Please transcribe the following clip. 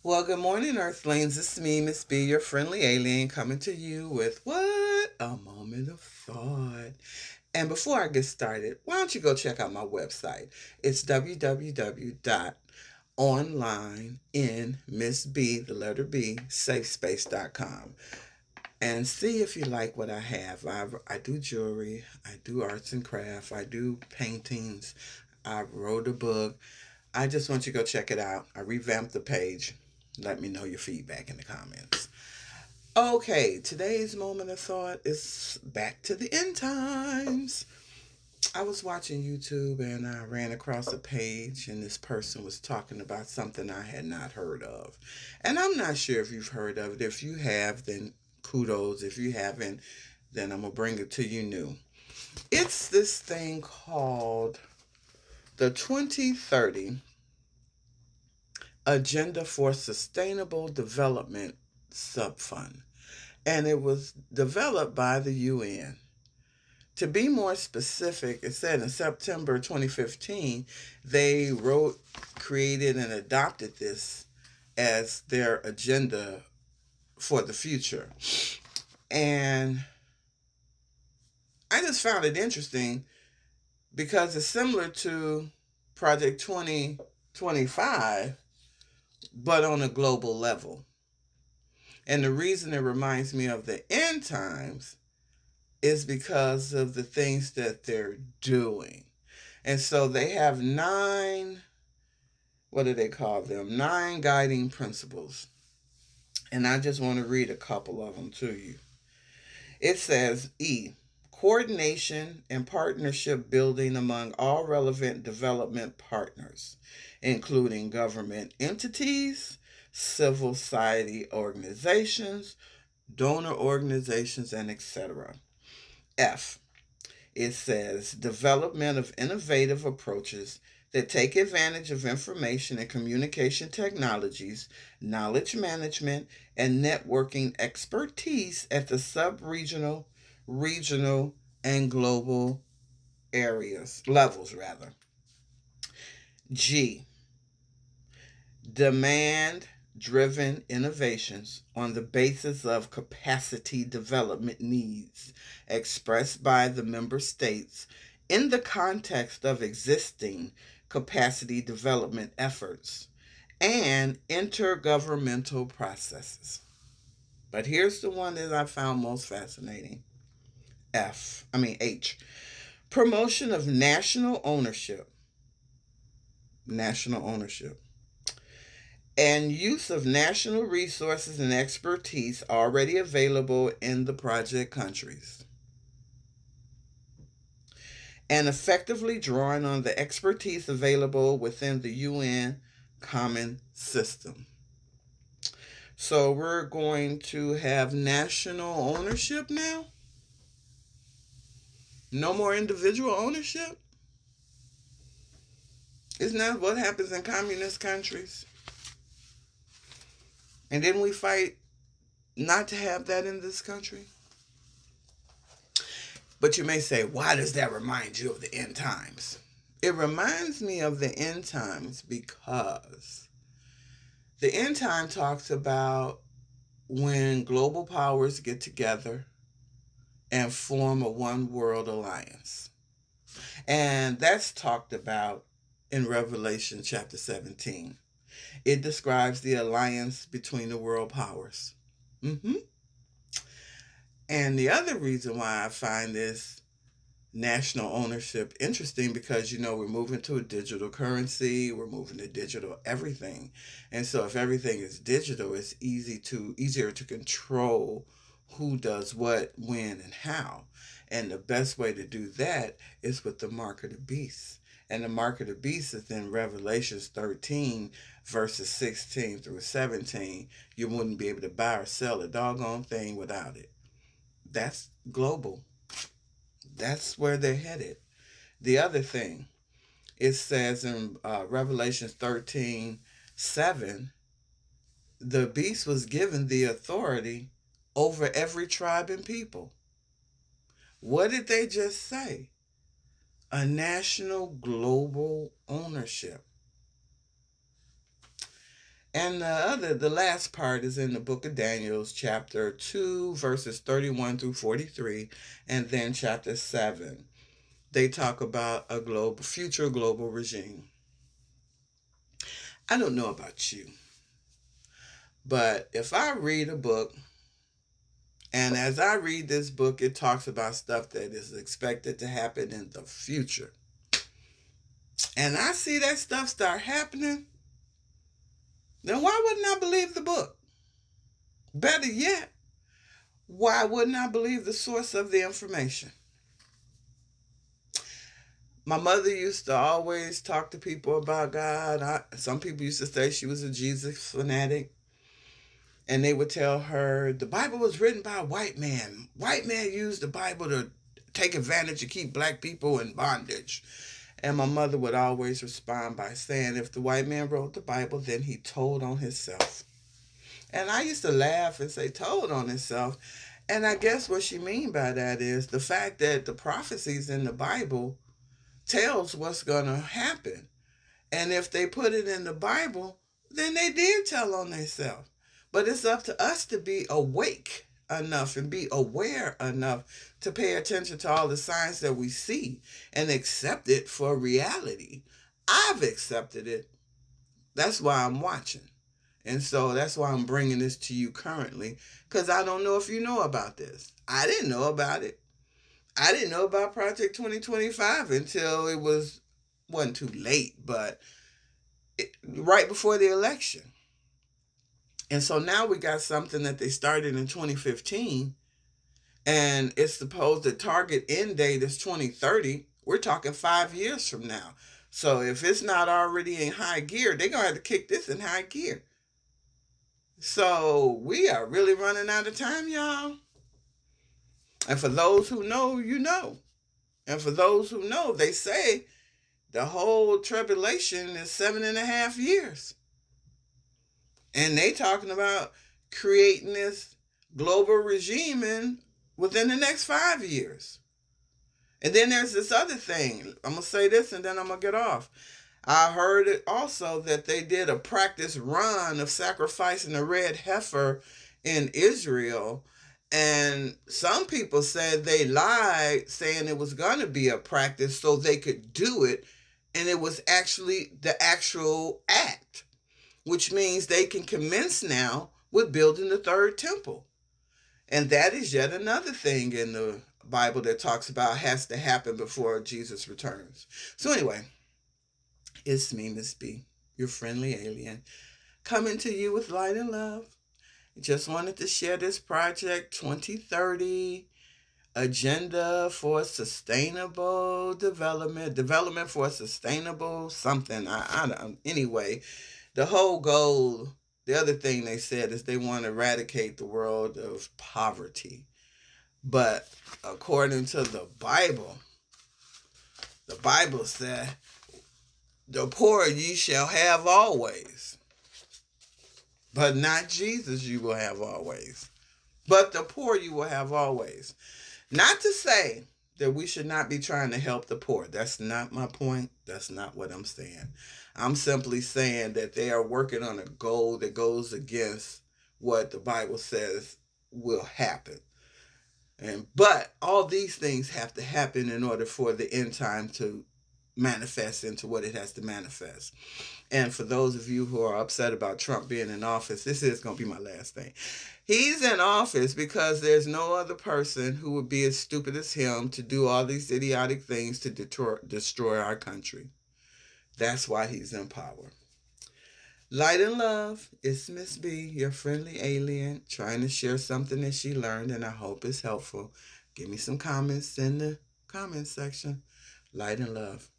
Well, good morning, Earthlings. This is me, Miss B, your friendly alien, coming to you with what? A moment of thought. And before I get started, why don't you go check out my website? It's www.onlineinmissb, the letter B, safespace.com. And see if you like what I have. I do jewelry, I do arts and craft, I do paintings, I wrote a book. I just want you to go check it out. I revamped the page. Let me know your feedback in the comments. Okay, today's moment of thought is back to the end times. I was watching YouTube and I ran across a page, and this person was talking about something I had not heard of. And I'm not sure if you've heard of it. If you have, then kudos. If you haven't, then I'm going to bring it to you new. It's this thing called the 2030 Agenda for Sustainable Development Subfund, and it was developed by the UN. To be more specific, it said in September 2015, they created, and adopted this as their agenda for the future. And I just found it interesting because it's similar to Project 2025, but on a global level. And the reason it reminds me of the end times is because of the things that they're doing. And so they have nine, what do they call them? Nine guiding principles. And I just want to read a couple of them to you. It says coordination and partnership building among all relevant development partners, including government entities, civil society organizations, donor organizations, and etc. F, it says development of innovative approaches that take advantage of information and communication technologies, knowledge management, and networking expertise at the sub regional, regional, and global areas, levels rather. G, demand driven innovations on the basis of capacity development needs expressed by the member states in the context of existing capacity development efforts and intergovernmental processes. But here's the one that I found most fascinating. H. Promotion of national ownership. National ownership and use of national resources and expertise already available in the project countries, and effectively drawing on the expertise available within the UN Common System. So we're going to have national ownership now? No more individual ownership? Isn't that what happens in communist countries? And then we fight not to have that in this country? But you may say, why does that remind you of the end times? It reminds me of the end times because the end time talks about when global powers get together and form a one world alliance. And that's talked about in Revelation chapter 17. It describes the alliance between the world powers. Mm-hmm. And the other reason why I find this national ownership interesting, because we're moving to a digital currency, we're moving to digital everything. And so if everything is digital, it's easier to control who does what, when, and how. And the best way to do that is with the mark of the beast. And the mark of the beast is in Revelations 13 verses 16 through 17. You wouldn't be able to buy or sell a doggone thing without it. That's global. That's where they're headed. The other thing, it says in Revelation 13:7, the beast was given the authority over every tribe and people. What did they just say? A national global ownership. And the last part is in the book of Daniel, chapter 2, verses 31 through 43, and then chapter 7. They talk about a future global regime. I don't know about you, but if I read a book, and as I read this book, it talks about stuff that is expected to happen in the future, and I see that stuff start happening, then why wouldn't I believe the book? Better yet, why wouldn't I believe the source of the information? My mother used to always talk to people about God. Some people used to say she was a Jesus fanatic. And they would tell her the Bible was written by a white man. White man used the Bible to take advantage and keep black people in bondage. And my mother would always respond by saying, if the white man wrote the Bible, then he told on himself. And I used to laugh and say, told on himself. And I guess what she mean by that is the fact that the prophecies in the Bible tells what's going to happen. And if they put it in the Bible, then they did tell on themselves. But it's up to us to be awake enough and be aware enough to pay attention to all the signs that we see and accept it for reality. I've accepted it. That's why I'm watching. And so that's why I'm bringing this to you currently, because I don't know if you know about this. I didn't know about it. I didn't know about Project 2025 until it wasn't too late, but right before the election. And so now we got something that they started in 2015, and it's supposed the target end date is 2030. We're talking 5 years from now. So if it's not already in high gear, they're going to have to kick this in high gear. So we are really running out of time, y'all. And for those who know, you know. And for those who know, they say the whole tribulation is 7.5 years. And they talking about creating this global regime within the next 5 years. And then there's this other thing. I'm going to say this and then I'm going to get off. I heard it also that they did a practice run of sacrificing a red heifer in Israel. And some people said they lied, saying it was going to be a practice so they could do it. And it was actually the actual act, which means they can commence now with building the third temple. And that is yet another thing in the Bible that talks about has to happen before Jesus returns. So anyway, it's me, Miss B, your friendly alien, coming to you with light and love. Just wanted to share this Project 2030 agenda for sustainable development for sustainable something. I don't, anyway, the whole goal, the other thing they said is they want to eradicate the world of poverty. But according to the Bible said, the poor ye shall have always. But not Jesus you will have always. But the poor you will have always. Not to say that we should not be trying to help the poor. That's not my point. That's not what I'm saying. I'm simply saying that they are working on a goal that goes against what the Bible says will happen. But all these things have to happen in order for the end time to manifest into what it has to manifest. And for those of you who are upset about Trump being in office, this is going to be my last thing. He's in office because there's no other person who would be as stupid as him to do all these idiotic things to destroy our country. That's why he's in power. Light and love, it's Miss B, your friendly alien, trying to share something that she learned, and I hope it's helpful. Give me some comments in the comment section. Light and love.